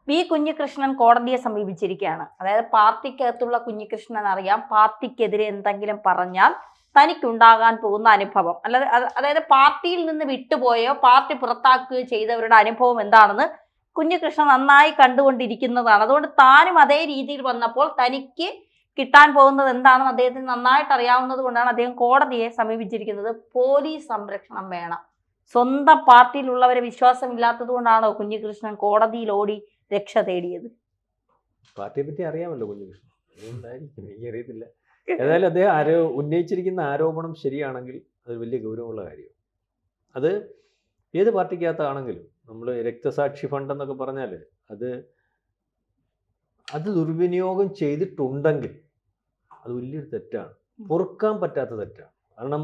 V Kunhikrishnan കോടതിയെ സമീപിച്ചിരിക്കുകയാണ്. അതായത് പാർട്ടിക്കകത്തുള്ള കുഞ്ഞികൃഷ്ണൻ അറിയാം പാർട്ടിക്കെതിരെ എന്തെങ്കിലും പറഞ്ഞാൽ തനിക്കുണ്ടാകാൻ പോകുന്ന അനുഭവം, അതായത് പാർട്ടിയിൽ നിന്ന് വിട്ടുപോയോ പാർട്ടി പുറത്താക്കുകയോ ചെയ്തവരുടെ അനുഭവം എന്താണെന്ന് കുഞ്ഞികൃഷ്ണൻ നന്നായി കണ്ടുകൊണ്ടിരിക്കുന്നതാണ്. അതുകൊണ്ട് താനും അതേ രീതിയിൽ വന്നപ്പോൾ തനിക്ക് കിട്ടാൻ പോകുന്നത് എന്താണെന്ന് അദ്ദേഹത്തിന് നന്നായിട്ട് അറിയാവുന്നത് കൊണ്ടാണ് അദ്ദേഹം കോടതിയെ സമീപിച്ചിരിക്കുന്നത്. പോലീസ് സംരക്ഷണം വേണം. സ്വന്തം പാർട്ടിയിലുള്ളവരെ വിശ്വാസമില്ലാത്തത് കൊണ്ടാണോ കുഞ്ഞികൃഷ്ണൻ കോടതിയിൽ ഓടി രക്ഷ തേടിയത്? പാർട്ടിയെ പറ്റി അറിയാമല്ലോ കുഞ്ഞികൃഷ്ണൻ, അതുകൊണ്ടായിരിക്കും, എനിക്കറിയത്തില്ല. ഏതായാലും അദ്ദേഹം ഉന്നയിച്ചിരിക്കുന്ന ആരോപണം ശരിയാണെങ്കിൽ അത് വലിയ ഗൗരവമുള്ള കാര്യമാണ്. അത് ഏത് പാർട്ടിക്കകത്താണെങ്കിലും നമ്മൾ രക്തസാക്ഷി ഫണ്ട് എന്നൊക്കെ പറഞ്ഞാൽ അത് ദുർവിനിയോഗം ചെയ്തിട്ടുണ്ടെങ്കിൽ അത് വലിയൊരു തെറ്റാണ്, പൊറുക്കാൻ പറ്റാത്ത തെറ്റാണ്. കാരണം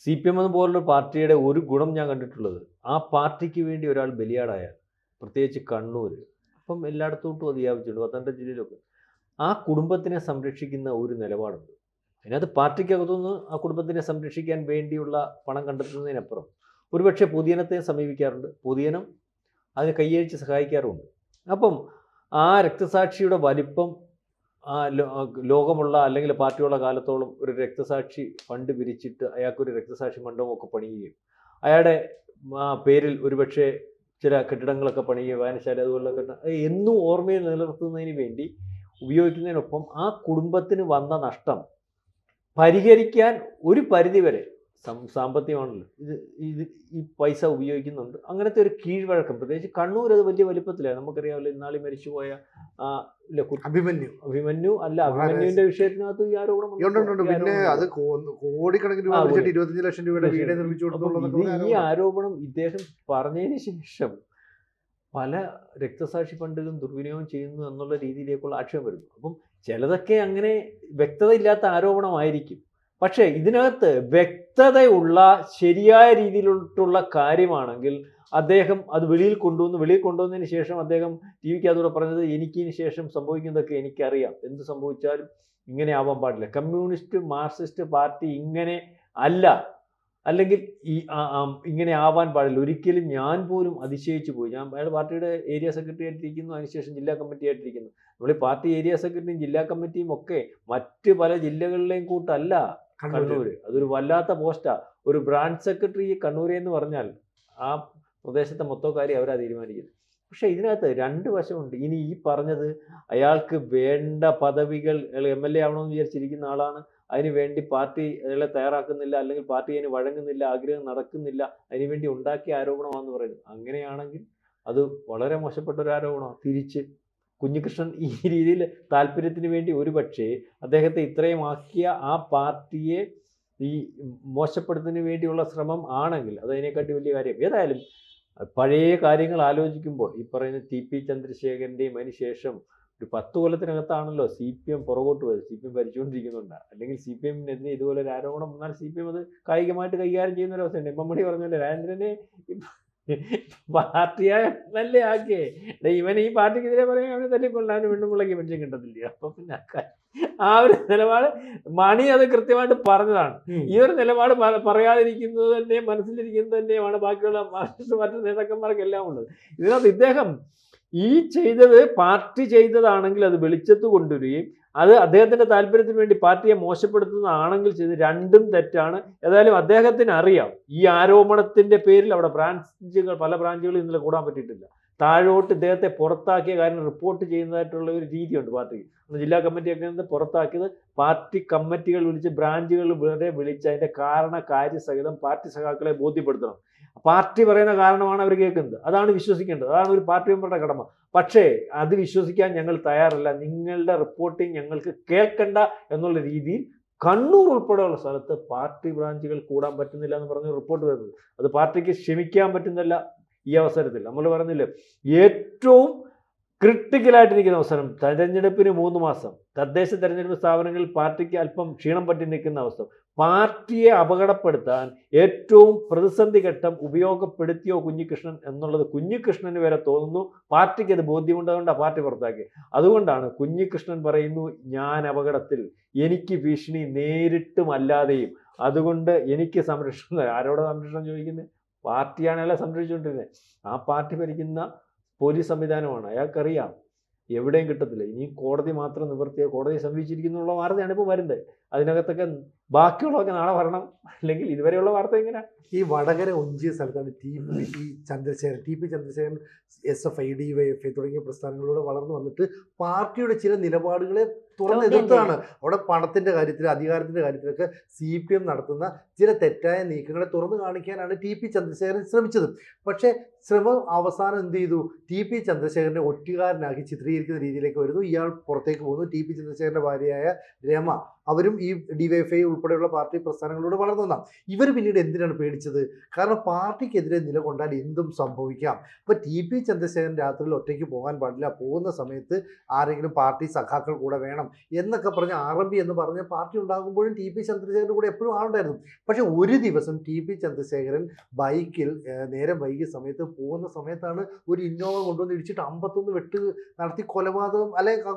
CPM പോലുള്ള പാർട്ടിയുടെ ഒരു ഗുണം ഞാൻ കണ്ടിട്ടുള്ളത്, ആ പാർട്ടിക്ക് വേണ്ടി ഒരാൾ ബലിയാടായാൽ, പ്രത്യേകിച്ച് കണ്ണൂർ, അപ്പം എല്ലായിടത്തോട്ടും അത് വ്യാപിച്ചിട്ടുണ്ട്, പത്തനംതിട്ട ജില്ലയിലൊക്കെ, ആ കുടുംബത്തിനെ സംരക്ഷിക്കുന്ന ഒരു നിലപാടുണ്ട്. അതിനകത്ത് പാർട്ടിക്കകത്തുനിന്ന് ആ കുടുംബത്തിനെ സംരക്ഷിക്കാൻ വേണ്ടിയുള്ള പണം കണ്ടെത്തുന്നതിനപ്പുറം ഒരുപക്ഷെ പൊതുജനത്തെ സമീപിക്കാറുണ്ട്, പൊതുജനം അതിന് കൈയഴിച്ച് സഹായിക്കാറുമുണ്ട്. അപ്പം ആ രക്തസാക്ഷിയുടെ വലിപ്പം ലോകമുള്ള അല്ലെങ്കിൽ പാർട്ടിയുള്ള കാലത്തോളം ഒരു രക്തസാക്ഷി ഫണ്ട് പിരിച്ചിട്ട് അയാൾക്കൊരു രക്തസാക്ഷി മണ്ഡപമൊക്കെ പണിയുകയും അയാളുടെ പേരിൽ ഒരുപക്ഷെ ചില കെട്ടിടങ്ങളൊക്കെ പണിയുകയും വായനശാല അതുപോലുള്ള എന്നും ഓർമ്മയിൽ നിലനിർത്തുന്നതിന് വേണ്ടി ഉപയോഗിക്കുന്നതിനൊപ്പം ആ കുടുംബത്തിന് വന്ന നഷ്ടം പരിഹരിക്കാൻ ഒരു പരിധിവരെ സാമ്പത്തികമാണല്ലോ ഈ പൈസ ഉപയോഗിക്കുന്നുണ്ട്. അങ്ങനത്തെ ഒരു കീഴ്വഴക്കം, പ്രത്യേകിച്ച് കണ്ണൂർ അത് വലിയ വലിപ്പത്തിലാണ്. നമുക്കറിയാമല്ലോ, ഇന്നാളി മരിച്ചുപോയ അഭിമന്യു അഭിമന്യുവിന്റെ വിഷയത്തിനകത്ത് ഈ ആരോപണം പിന്നെ അത് കോടിക്കണക്കിന് രൂപ 25 ലക്ഷം രൂപയുടെ വീട് നിർമ്മിച്ചു കൊടുത്തു. ഈ ആരോപണം ഇദ്ദേഹം പറഞ്ഞതിന് ശേഷം പല രക്തസാക്ഷി ഫണ്ടുകളും ദുർവിനിയോഗം ചെയ്യുന്നു എന്നുള്ള രീതിയിലേക്കുള്ള ആക്ഷേപം വരുന്നു. അപ്പം ചിലതൊക്കെ അങ്ങനെ വ്യക്തതയില്ലാത്ത ആരോപണമായിരിക്കും, പക്ഷേ ഇതിനകത്ത് വ്യക്തതയുള്ള ശരിയായ രീതിയിലുള്ള കാര്യമാണെങ്കിൽ അദ്ദേഹം അത് വെളിയിൽ കൊണ്ടുവന്നതിന് ശേഷം അദ്ദേഹം TV-ക്ക് അതോടെ പറഞ്ഞത്, എനിക്കിന് ശേഷം സംഭവിക്കുന്നതൊക്കെ എനിക്കറിയാം, എന്ത് സംഭവിച്ചാലും ഇങ്ങനെ ആവാൻ പാടില്ല, കമ്മ്യൂണിസ്റ്റ് മാർക്സിസ്റ്റ് പാർട്ടി ഇങ്ങനെ അല്ല, അല്ലെങ്കിൽ ഇങ്ങനെ ആവാൻ പാടില്ല, ഒരിക്കലും ഞാൻ പോലും അതിശയിച്ചു പോയി. അയാൾ പാർട്ടിയുടെ ഏരിയ സെക്രട്ടറി ആയിട്ടിരിക്കുന്നു, അതിനുശേഷം ജില്ലാ കമ്മിറ്റി ആയിട്ടിരിക്കുന്നു. നമ്മൾ ഈ പാർട്ടി ഏരിയ സെക്രട്ടറിയും ജില്ലാ കമ്മിറ്റിയും ഒക്കെ മറ്റ് പല ജില്ലകളിലെയും കൂട്ടല്ല കണ്ണൂർ. അതൊരു വല്ലാത്ത പോസ്റ്റാ. ഒരു ബ്രാഞ്ച് സെക്രട്ടറി കണ്ണൂർ എന്ന് പറഞ്ഞാൽ ആ പ്രദേശത്തെ മൊത്തം കാര്യം അവരാ തീരുമാനിക്കുന്നത്. പക്ഷെ ഇതിനകത്ത് രണ്ട് വശമുണ്ട്. ഇനി ഈ പറഞ്ഞത് അയാൾക്ക് വേണ്ട പദവികൾ, MLA ആവണമെന്ന് വിചാരിച്ചിരിക്കുന്ന ആളാണ്, അതിന് വേണ്ടി പാർട്ടി അയാളെ തയ്യാറാക്കുന്നില്ല, അല്ലെങ്കിൽ പാർട്ടി അതിന് വഴങ്ങുന്നില്ല, ആഗ്രഹം നടക്കുന്നില്ല, അതിനുവേണ്ടി ഉണ്ടാക്കിയ ആരോപണമാണെന്ന് പറയുന്നത്. അങ്ങനെയാണെങ്കിൽ അത് വളരെ മോശപ്പെട്ട ഒരു ആരോപണമാണ്. തിരിച്ച് കുഞ്ഞികൃഷ്ണൻ ഈ രീതിയിൽ താല്പര്യത്തിന് വേണ്ടി ഒരുപക്ഷെ അദ്ദേഹത്തെ ഇത്രയും ആക്കിയ ആ പാർട്ടിയെ ഈ മോശപ്പെടുത്തുന്നതിന് വേണ്ടിയുള്ള ശ്രമം ആണെങ്കിൽ അത് അതിനെക്കാട്ടി വലിയ കാര്യം. ഏതായാലും പഴയ കാര്യങ്ങൾ ആലോചിക്കുമ്പോൾ ഈ പറയുന്ന TP ചന്ദ്രശേഖരൻ്റെയും അതിനുശേഷം ഒരു 10 കൊല്ലത്തിനകത്താണല്ലോ CPM പുറകോട്ട് പോയത്. CPM ഭരിച്ചുകൊണ്ടിരിക്കുന്നുണ്ട്. അല്ലെങ്കിൽ CPM-നെതിരെ ഇതുപോലെ ഒരു ആരോപണം വന്നാൽ CPM അത് കായികമായിട്ട് കൈകാര്യം ചെയ്യുന്ന ഒരു അവസ്ഥയുണ്ട്. മമ്മണി പറഞ്ഞല്ലേ, രാജേന്ദ്രനെ പാർട്ടിയായ നല്ല ആക്കിയേ, ഇവൻ ഈ പാർട്ടിക്കെതിരെ പറയാൻ അവനെ തല്ലിക്കൊള്ള, അവന് വെണ്ണുമുളകി പെൻഷൻ കിട്ടത്തില്ല. അപ്പൊ പിന്നെ ആ ഒരു നിലപാട് മണി അത് കൃത്യമായിട്ട് പറഞ്ഞതാണ്. ഈ ഒരു നിലപാട് പറയാതിരിക്കുന്നത് തന്നെ, മനസ്സിലിരിക്കുന്നത് തന്നെയാണ് ബാക്കിയുള്ള മറ്റു നേതാക്കന്മാർക്കെല്ലാം ഉള്ളത്. ഇതിനകത്ത് ഇദ്ദേഹം ഈ ചെയ്തത് പാർട്ടി ചെയ്തതാണെങ്കിൽ അത് വെളിച്ചത്ത് കൊണ്ടുവരികയും അത് അദ്ദേഹത്തിന്റെ താല്പര്യത്തിന് വേണ്ടി പാർട്ടിയെ മോശപ്പെടുത്തുന്നതാണെങ്കിൽ ചെയ്ത് രണ്ടും തെറ്റാണ്. ഏതായാലും അദ്ദേഹത്തിന് അറിയാം ഈ ആരോപണത്തിന്റെ പേരിൽ അവിടെ പല ബ്രാഞ്ചുകളും ഇന്നലെ കൂടാൻ പറ്റിയിട്ടില്ല. താഴോട്ട് ഇദ്ദേഹത്തെ പുറത്താക്കിയ കാര്യം റിപ്പോർട്ട് ചെയ്യുന്നതായിട്ടുള്ള ഒരു രീതിയുണ്ട് പാർട്ടിക്ക്. ജില്ലാ കമ്മിറ്റിയൊക്കെ പുറത്താക്കിയത് പാർട്ടി കമ്മിറ്റികൾ വിളിച്ച്, ബ്രാഞ്ചുകൾ വരെ വിളിച്ച് അതിന്റെ കാര്യസഹിതം പാർട്ടി സഖാക്കളെ ബോധ്യപ്പെടുത്തണം. പാർട്ടി പറയുന്ന കാരണമാണ് അവർ കേൾക്കുന്നത്, അതാണ് വിശ്വസിക്കേണ്ടത്, അതാണ് ഒരു പാർട്ടി മെമ്പറുടെ കടമ. പക്ഷേ അത് വിശ്വസിക്കാൻ ഞങ്ങൾ തയ്യാറല്ല, നിങ്ങളുടെ റിപ്പോർട്ടിങ് ഞങ്ങൾക്ക് കേൾക്കണ്ട എന്നുള്ള രീതിയിൽ കണ്ണൂർ ഉൾപ്പെടെയുള്ള സ്ഥലത്ത് പാർട്ടി ബ്രാഞ്ചുകൾ കൂടാൻ പറ്റുന്നില്ല എന്ന് പറഞ്ഞ് റിപ്പോർട്ട് വരുന്നത്. അത് പാർട്ടിക്ക് ക്ഷമിക്കാൻ പറ്റുന്നില്ല. ഈ അവസരത്തിൽ നമ്മൾ പറഞ്ഞില്ലേ, ഏറ്റവും ക്രിട്ടിക്കലായിട്ടിരിക്കുന്ന അവസരം, തെരഞ്ഞെടുപ്പിന് 3 മാസം, തദ്ദേശ തെരഞ്ഞെടുപ്പ് സ്ഥാപനങ്ങളിൽ പാർട്ടിക്ക് അല്പം ക്ഷീണം പറ്റി നിൽക്കുന്ന അവസ്ഥ, പാർട്ടിയെ അപകടപ്പെടുത്താൻ ഏറ്റവും പ്രതിസന്ധി ഘട്ടം ഉപയോഗപ്പെടുത്തിയോ കുഞ്ഞികൃഷ്ണൻ എന്നുള്ളത് കുഞ്ഞികൃഷ്ണന് വരെ തോന്നുന്നു. പാർട്ടിക്ക് അത് ബോധ്യമുണ്ടാകൊണ്ട് പാർട്ടി പുറത്താക്കി. അതുകൊണ്ടാണ് കുഞ്ഞികൃഷ്ണൻ പറയുന്നു, ഞാൻ അപകടത്തിൽ, എനിക്ക് ഭീഷണി നേരിട്ടും അല്ലാതെയും, അതുകൊണ്ട് എനിക്ക് സംരക്ഷണം. ആരോട് സംരക്ഷണം ചോദിക്കുന്നത്? പാർട്ടിയാണ് അയാളെ സംരക്ഷിച്ചുകൊണ്ടിരുന്നത്. ആ പാർട്ടി ഭരിക്കുന്ന പോലീസ് സംവിധാനമാണ്, അയാൾക്കറിയാം എവിടെയും കിട്ടത്തില്ല. ഇനി കോടതി മാത്രം നിവർത്തിയ കോടതിയെ സമീപിച്ചിരിക്കുന്നുള്ള വാർത്തയാണ് ഇപ്പോൾ വരുന്നത്. അതിനകത്തൊക്കെ ബാക്കിയുള്ളതൊക്കെ നാളെ വരണം, അല്ലെങ്കിൽ ഇതുവരെയുള്ള വാർത്ത എങ്ങനെയാണ്? ഈ വടകര ഒഞ്ചിയ സ്ഥലത്താണ് T P Chandrasekharan SFI, DYFI തുടങ്ങിയ പ്രസ്ഥാനങ്ങളിലൂടെ വളർന്നു വന്നിട്ട് പാർട്ടിയുടെ ചില നിലപാടുകളെ തുറന്നെതിർത്താണ്. അവിടെ പണത്തിന്റെ കാര്യത്തിൽ, അധികാരത്തിന്റെ കാര്യത്തിലൊക്കെ CPM നടത്തുന്ന ചില തെറ്റായ നീക്കങ്ങളെ തുറന്നു കാണിക്കാനാണ് ടി പി ചന്ദ്രശേഖരൻ ശ്രമിച്ചത്. പക്ഷേ ശ്രമം അവസാനം എന്ത് ചെയ്തു? ടി പി ചന്ദ്രശേഖരനെ ഒറ്റുകാരനാക്കി ചിത്രീകരിക്കുന്ന രീതിയിലേക്ക് വരുന്നു. ഇയാൾ പുറത്തേക്ക് പോകുന്നു. ടി പി ചന്ദ്രശേഖരന്റെ ഭാര്യയായ രമ, അവരും ഈ DYFI ഉൾപ്പെടെയുള്ള പാർട്ടി പ്രസ്ഥാനങ്ങളിലൂടെ വളർന്നു വന്നാം. ഇവർ പിന്നീട് എന്തിനാണ് പേടിച്ചത്? കാരണം പാർട്ടിക്കെതിരെ നിലകൊണ്ടാൽ എന്തും സംഭവിക്കാം. അപ്പോൾ ടി പി ചന്ദ്രശേഖരൻ രാത്രിയിൽ ഒറ്റയ്ക്ക് പോകാൻ പാടില്ല, പോകുന്ന സമയത്ത് ആരെങ്കിലും പാർട്ടി സഖാക്കൾ കൂടെ വേണം എന്നൊക്കെ പറഞ്ഞ് RMP എന്ന് പറഞ്ഞ പാർട്ടി ഉണ്ടാകുമ്പോഴും ടി പി ചന്ദ്രശേഖരൻ്റെ കൂടെ എപ്പോഴും ആളുണ്ടായിരുന്നു. പക്ഷെ ഒരു ദിവസം ടി പി ചന്ദ്രശേഖരൻ ബൈക്കിൽ നേരം വൈകിയ സമയത്ത് പോകുന്ന സമയത്താണ് ഒരു ഇന്നോവ കൊണ്ടുവന്ന് ഇടിച്ചിട്ട് 51 വെട്ട് നടത്തി കൊലപാതകം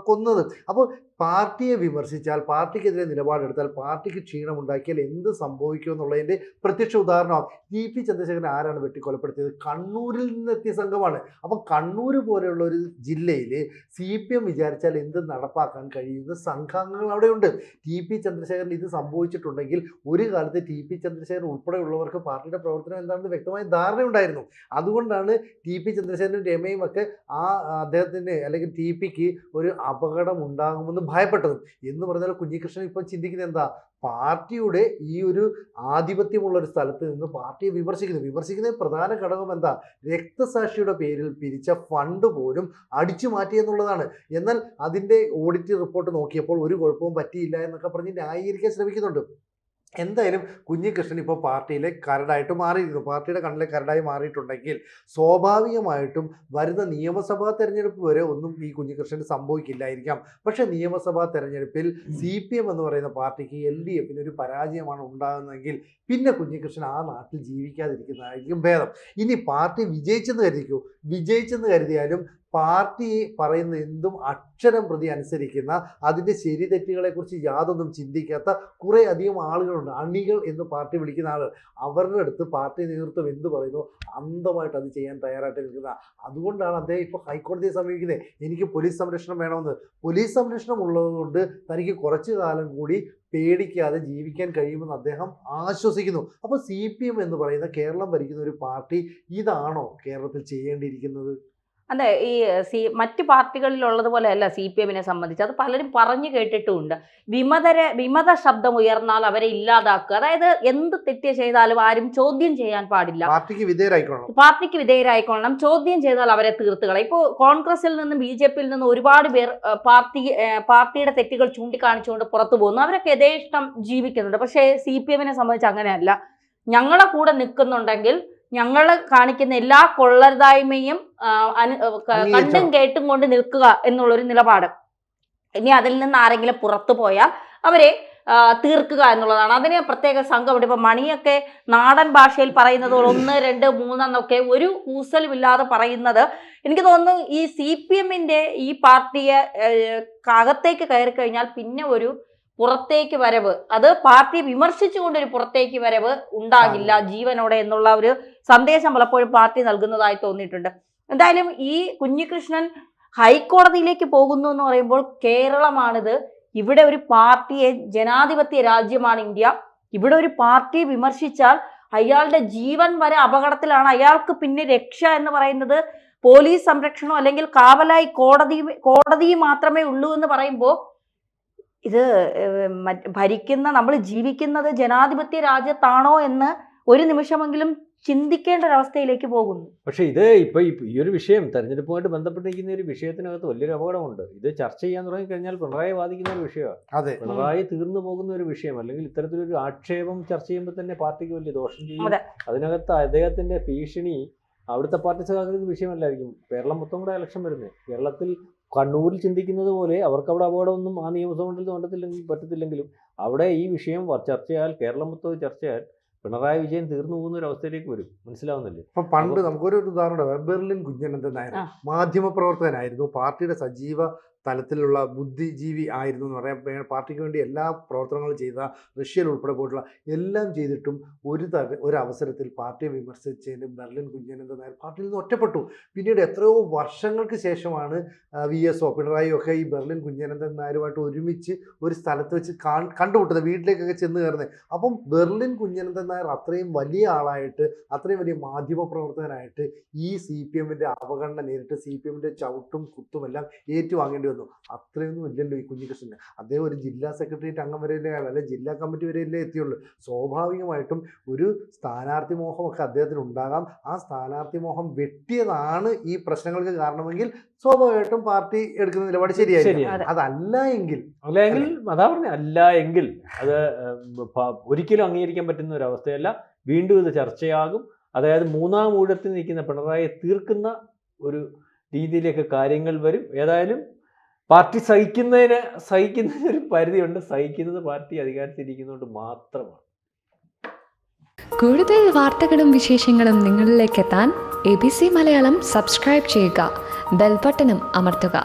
കൊന്നത്. അപ്പോൾ പാർട്ടിയെ വിമർശിച്ചാൽ, പാർട്ടിക്കെതിരെ നിലപാടെടുത്താൽ, പാർട്ടിക്ക് ക്ഷീണമുണ്ടാക്കിയാൽ എന്ത് സംഭവിക്കും എന്നുള്ളതിൻ്റെ പ്രത്യക്ഷ ഉദാഹരണമാണ്. ടി പി ചന്ദ്രശേഖരൻ ആരാണ് വെട്ടിക്കൊലപ്പെടുത്തിയത്? കണ്ണൂരിൽ നിന്നെത്തിയ സംഘമാണ്. അപ്പം കണ്ണൂർ പോലെയുള്ള ഒരു ജില്ലയിൽ CPM വിചാരിച്ചാൽ എന്ത് നടപ്പാക്കാൻ കഴിയുന്ന സംഘാംഗങ്ങൾ അവിടെയുണ്ട്. ടി പി ചന്ദ്രശേഖരൻ ഇത് സംഭവിച്ചിട്ടുണ്ടെങ്കിൽ ഒരു കാലത്ത് ടി പി ചന്ദ്രശേഖരൻ ഉൾപ്പെടെയുള്ളവർക്ക് പാർട്ടിയുടെ പ്രവർത്തനം എന്താണെന്ന് വ്യക്തമായ ധാരണയുണ്ടായിരുന്നു. അതുകൊണ്ടാണ് ടി പി ചന്ദ്രശേഖരനും രമയും ഒക്കെ അദ്ദേഹത്തിന് അല്ലെങ്കിൽ ടി പിക്ക് ഒരു അപകടം ഉണ്ടാകുമെന്ന് ഭയപ്പെട്ടത്. എന്ന് പറഞ്ഞാൽ കുഞ്ഞികൃഷ്ണൻ ഇപ്പം ചിന്തിക്കുന്നത് എന്താ? പാർട്ടിയുടെ ഈ ഒരു ആധിപത്യമുള്ള ഒരു സ്ഥലത്ത് നിന്ന് പാർട്ടിയെ വിമർശിക്കുന്ന പ്രധാന ഘടകം എന്താ? രക്തസാക്ഷിയുടെ പേരിൽ പിരിച്ച ഫണ്ട് പോലും അടിച്ചു മാറ്റി എന്നുള്ളതാണ്. എന്നാൽ അതിൻ്റെ ഓഡിറ്റ് റിപ്പോർട്ട് നോക്കിയപ്പോൾ ഒരു കുഴപ്പവും പറ്റിയില്ല എന്നൊക്കെ പറഞ്ഞ് ന്യായീകരിക്കാൻ ശ്രമിക്കുന്നുണ്ട്. എന്തായാലും കുഞ്ഞികൃഷ്ണൻ ഇപ്പോൾ പാർട്ടിയിലെ കരടായിട്ട് മാറിയിരിക്കുന്നു. പാർട്ടിയുടെ കണ്ണിലെ കരടായി മാറിയിട്ടുണ്ടെങ്കിൽ സ്വാഭാവികമായിട്ടും വരുന്ന നിയമസഭാ തെരഞ്ഞെടുപ്പ് വരെ ഒന്നും ഈ കുഞ്ഞികൃഷ്ണന് സംഭവിക്കില്ലായിരിക്കാം. പക്ഷേ നിയമസഭാ തെരഞ്ഞെടുപ്പിൽ CPM എന്ന് പറയുന്ന പാർട്ടിക്ക് LDFന് ഒരു പരാജയമാണ് ഉണ്ടാകുന്നതെങ്കിൽ പിന്നെ കുഞ്ഞികൃഷ്ണൻ ആ നാട്ടിൽ ജീവിക്കാതിരിക്കുന്നതായിരിക്കും ഭേദം. ഇനി പാർട്ടി വിജയിച്ചെന്ന് കരുതിയാലും പാർട്ടി പറയുന്ന എന്തും അക്ഷരം പ്രതി അനുസരിക്കുന്ന, അതിൻ്റെ ശരി തെറ്റുകളെക്കുറിച്ച് യാതൊന്നും ചിന്തിക്കാത്ത കുറേ അധികം ആളുകളുണ്ട്. അണികൾ എന്ന് പാർട്ടി വിളിക്കുന്ന ആളുകൾ. അവരുടെ അടുത്ത് പാർട്ടി നേതൃത്വം എന്ത് പറയുന്നു അന്ധമായിട്ട് അത് ചെയ്യാൻ തയ്യാറായിട്ട് നിൽക്കുന്ന. അതുകൊണ്ടാണ് അദ്ദേഹം ഇപ്പോൾ ഹൈക്കോടതിയെ സമീപിക്കുന്നത്. എനിക്ക് പോലീസ് സംരക്ഷണം വേണമെന്ന്. പോലീസ് സംരക്ഷണം ഉള്ളതുകൊണ്ട് തനിക്ക് കുറച്ചു കാലം കൂടി പേടിക്കാതെ ജീവിക്കാൻ കഴിയുമെന്ന് അദ്ദേഹം ആശ്വസിക്കുന്നു. അപ്പോൾ CPM എന്ന് പറയുന്ന കേരളം ഭരിക്കുന്ന ഒരു പാർട്ടി ഇതാണോ കേരളത്തിൽ ചെയ്യേണ്ടിയിരിക്കുന്നത്? അതെ, ഈ മറ്റ് പാർട്ടികളിലുള്ളതുപോലെ അല്ല CPMനെ സംബന്ധിച്ച്. അത് പലരും പറഞ്ഞു കേട്ടിട്ടുമുണ്ട്. വിമത ശബ്ദം ഉയർന്നാൽ അവരെ ഇല്ലാതാക്കുക. അതായത് എന്ത് തെറ്റ് ചെയ്താലും ആരും ചോദ്യം ചെയ്യാൻ പാടില്ല, പാർട്ടിക്ക് വിധേയരായിക്കൊള്ളണം. ചോദ്യം ചെയ്താൽ അവരെ തീർത്തുകളയും. ഇപ്പോൾ കോൺഗ്രസിൽ നിന്നും BJPയിൽ നിന്നും ഒരുപാട് പേർ പാർട്ടിയുടെ തെറ്റുകൾ ചൂണ്ടിക്കാണിച്ചുകൊണ്ട് പുറത്തു പോകുന്നു. അവരൊക്കെ യഥേഷ്ടം ജീവിക്കുന്നുണ്ട്. പക്ഷേ CPMനെ സംബന്ധിച്ച് അങ്ങനെയല്ല. ഞങ്ങളെ കൂടെ നിൽക്കുന്നുണ്ടെങ്കിൽ ഞങ്ങൾ കാണിക്കുന്ന എല്ലാ കൊള്ളരുതായ്മയും കണ്ടും കേട്ടും കൊണ്ട് നിൽക്കുക എന്നുള്ളൊരു നിലപാട്. ഇനി അതിൽ നിന്ന് ആരെങ്കിലും പുറത്തു പോയാൽ അവരെ തീർക്കുക എന്നുള്ളതാണ്. അതിന് പ്രത്യേക സംഘം. ഇപ്പൊ മണിയൊക്കെ നാടൻ ഭാഷയിൽ പറയുന്നത് 1, 2, 3 എന്നൊക്കെ ഒരു കൂസലുമില്ലാതെ പറയുന്നത് എനിക്ക് തോന്നുന്നു ഈ CPMന്റെ ഈ പാർട്ടിയെ അകത്തേക്ക് കയറി കഴിഞ്ഞാൽ പിന്നെ ഒരു പുറത്തേക്ക് വരവ്, അത് പാർട്ടിയെ വിമർശിച്ചുകൊണ്ടൊരു പുറത്തേക്ക് വരവ് ഉണ്ടാകില്ല ജീവനോടെ എന്നുള്ള ഒരു സന്ദേശം പലപ്പോഴും പാർട്ടി നൽകുന്നതായി തോന്നിയിട്ടുണ്ട്. എന്തായാലും ഈ കുഞ്ഞികൃഷ്ണൻ ഹൈക്കോടതിയിലേക്ക് പോകുന്നു എന്ന് പറയുമ്പോൾ കേരളമാണിത്. ഇവിടെ ഒരു പാർട്ടിയെ, ജനാധിപത്യ രാജ്യമാണ് ഇന്ത്യ. ഇവിടെ ഒരു പാർട്ടിയെ വിമർശിച്ചാൽ അയാളുടെ ജീവൻ വരെ അപകടത്തിലാണ്. അയാൾക്ക് പിന്നെ രക്ഷ എന്ന് പറയുന്നത് പോലീസ് സംരക്ഷണോ അല്ലെങ്കിൽ കാവലായി കോടതി മാത്രമേ ഉള്ളൂ എന്ന് പറയുമ്പോൾ ഇത് നമ്മൾ ജീവിക്കുന്നത് ജനാധിപത്യ രാജ്യത്താണോ എന്ന് ഒരു നിമിഷമെങ്കിലും ചിന്തിക്കേണ്ട ഒരവസ്ഥയിലേക്ക് പോകുന്നു. പക്ഷേ ഇത് ഇപ്പോൾ ഈ ഒരു വിഷയം തെരഞ്ഞെടുപ്പുമായിട്ട് ബന്ധപ്പെട്ടിരിക്കുന്ന ഒരു വിഷയത്തിനകത്ത് വലിയൊരു അപകടമുണ്ട്. ഇത് ചർച്ച ചെയ്യാൻ തുടങ്ങിക്കഴിഞ്ഞാൽ പിണറായി ബാധിക്കുന്ന ഒരു വിഷയമാണ്. അതെ, പിണറായി തീർന്നു പോകുന്ന ഒരു വിഷയം. അല്ലെങ്കിൽ ഇത്തരത്തിലൊരു ആക്ഷേപം ചർച്ച ചെയ്യുമ്പോൾ തന്നെ പാർട്ടിക്ക് വലിയ ദോഷം ചെയ്യും. അതിനകത്ത് അദ്ദേഹത്തിന്റെ ഭീഷണി അവിടുത്തെ പാർട്ടി സഖാക്കൾക്ക് വിഷയമല്ലായിരിക്കും. കേരളം മൊത്തം കൂടെ ഇലക്ഷൻ വരുന്നത്. കേരളത്തിൽ കണ്ണൂരിൽ ചിന്തിക്കുന്നത് പോലെ അവർക്ക് അവിടെ അപകടമൊന്നും ആ നിയമസഭയിൽ പറ്റത്തില്ലെങ്കിലും അവിടെ ഈ വിഷയം ചർച്ച ചെയ്യാൽ, കേരളം മൊത്തം ചർച്ച ചെയ്യാൻ പിണറായി വിജയൻ തീർന്നു പോകുന്ന ഒരു അവസ്ഥയിലേക്ക് വരും. മനസ്സിലാവുന്നില്ലേ? അപ്പൊ പണ്ട് നമുക്കൊരു ഉദാഹരണം, ബെർലിൻ കുഞ്ഞനന്ദൻ നായർ മാധ്യമപ്രവർത്തകനായിരുന്നു, പാർട്ടിയുടെ സജീവ തലത്തിലുള്ള ബുദ്ധിജീവി ആയിരുന്നു എന്ന് പറയാം. പാർട്ടിക്ക് വേണ്ടി എല്ലാ പ്രവർത്തനങ്ങളും ചെയ്ത, റഷ്യയിൽ ഉൾപ്പെടെ പോയിട്ടുള്ള എല്ലാം ചെയ്തിട്ടും ഒരു അവസരത്തിൽ പാർട്ടിയെ വിമർശിച്ചതിന് ബെർലിൻ കുഞ്ഞനന്തൻ നായർ പാർട്ടിയിൽ നിന്ന് ഒറ്റപ്പെട്ടു. പിന്നീട് എത്രയോ വർഷങ്ങൾക്ക് ശേഷമാണ് VSO പിണറായിയോ ഒക്കെ ഈ ബെർലിൻ കുഞ്ഞനന്തൻ നായരുമായിട്ട് ഒരുമിച്ച് ഒരു സ്ഥലത്ത് വെച്ച് കണ്ടുമുട്ടുന്നത്, വീട്ടിലേക്കൊക്കെ ചെന്ന് കയറുന്നത്. അപ്പം ബെർലിൻ കുഞ്ഞനന്തൻ നായർ അത്രയും വലിയ ആളായിട്ട്, അത്രയും വലിയ മാധ്യമ പ്രവർത്തകനായിട്ട് ഈ CPM-ന്റെ അവഗണന നേരിട്ട് CPM-ന്റെ ചവിട്ടും കുത്തുമെല്ലാം ഏറ്റുവാങ്ങേണ്ടി വന്നു. അത്രയൊന്നും ഇല്ലല്ലോ ഈ കുഞ്ഞികൃഷ്ണന്. അദ്ദേഹം ഒരു ജില്ലാ സെക്രട്ടേറിയറ്റ് അംഗം വരെയല്ലേ, അല്ലെ ജില്ലാ കമ്മിറ്റി വരെയല്ലേ എത്തിയുള്ളൂ. സ്വാഭാവികമായിട്ടും ഒരു സ്ഥാനാർത്ഥി മോഹമൊക്കെ അദ്ദേഹത്തിന് ഉണ്ടാകാം. ആ സ്ഥാനാർത്ഥി മോഹം വെട്ടിയതാണ് ഈ പ്രശ്നങ്ങൾക്ക് കാരണമെങ്കിൽ സ്വാഭാവികമായിട്ടും പാർട്ടി എടുക്കുന്ന നിലപാട് ശരിയായിരിക്കും. അതല്ല എങ്കിൽ അതാ പറഞ്ഞ അല്ല എങ്കിൽ അത് ഒരിക്കലും അംഗീകരിക്കാൻ പറ്റുന്ന ഒരു അവസ്ഥയല്ല. വീണ്ടും ഇത് ചർച്ചയാകും. അതായത് മൂന്നാം ഊഴത്തിൽ നിൽക്കുന്ന പിണറായിയെ തീർക്കുന്ന ഒരു രീതിയിലേക്ക് കാര്യങ്ങൾ വരും. ഏതായാലും പാർട്ടി സഹിക്കുന്നതിന് ഒരു പരിധിയുണ്ട്. സഹിക്കുന്നത് പാർട്ടി അധികാരത്തിലിരിക്കുന്നതുകൊണ്ട് മാത്രമാണ്. കൂടുതൽ വാർത്തകളും വിശേഷങ്ങളും നിങ്ങളിലേക്ക് എത്താൻ ABC മലയാളം സബ്സ്ക്രൈബ് ചെയ്യുക, ബെൽ ബട്ടണും അമർത്തുക.